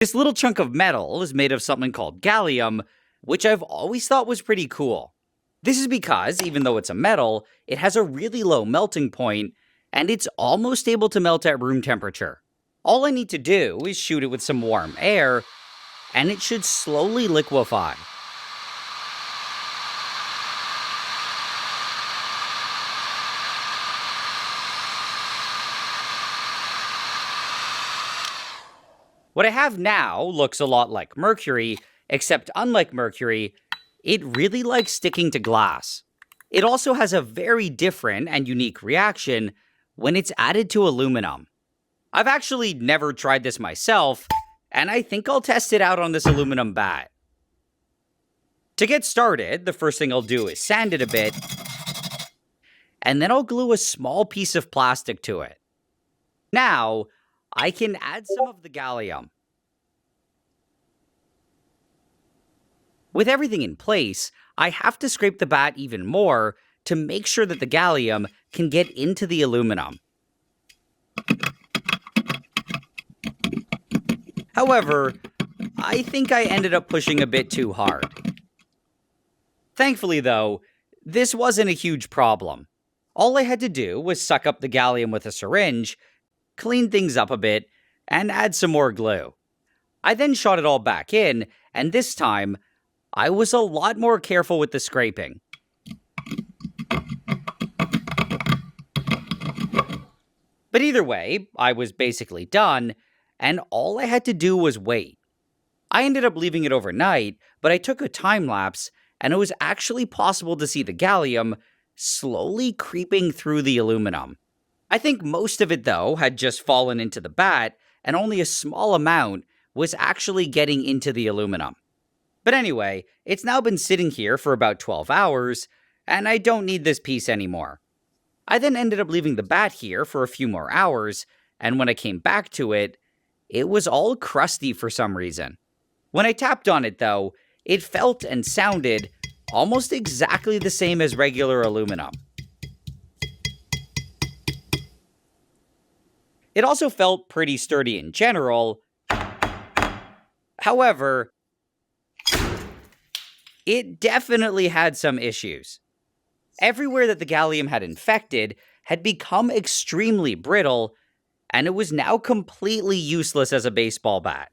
This little chunk of metal is made of something called gallium, which I've always thought was pretty cool. This is because, even though it's a metal, it has a really low melting point, and it's almost able to melt at room temperature. All I need to do is shoot it with some warm air, and it should slowly liquefy. What I have now looks a lot like mercury, except unlike mercury, it really likes sticking to glass. It also has a very different and unique reaction when it's added to aluminum. I've actually never tried this myself, and I think I'll test it out on this aluminum bat. To get started, the first thing I'll do is sand it a bit, and then I'll glue a small piece of plastic to it. Now, I can add some of the gallium. With everything in place, I have to scrape the bat even more to make sure that the gallium can get into the aluminum. However, I think I ended up pushing a bit too hard. Thankfully, though, this wasn't a huge problem. All I had to do was suck up the gallium with a syringe, clean things up a bit, and add some more glue. I then shot it all back in, and this time, I was a lot more careful with the scraping. But either way, I was basically done, and all I had to do was wait. I ended up leaving it overnight, but I took a time lapse, and it was actually possible to see the gallium slowly creeping through the aluminum. I think most of it, though, had just fallen into the bat, and only a small amount was actually getting into the aluminum. But anyway, it's now been sitting here for about 12 hours, and I don't need this piece anymore. I then ended up leaving the bat here for a few more hours, and when I came back to it, it was all crusty for some reason. When I tapped on it, though, it felt and sounded almost exactly the same as regular aluminum. It also felt pretty sturdy in general. However, it definitely had some issues. Everywhere that the gallium had infected had become extremely brittle, and it was now completely useless as a baseball bat.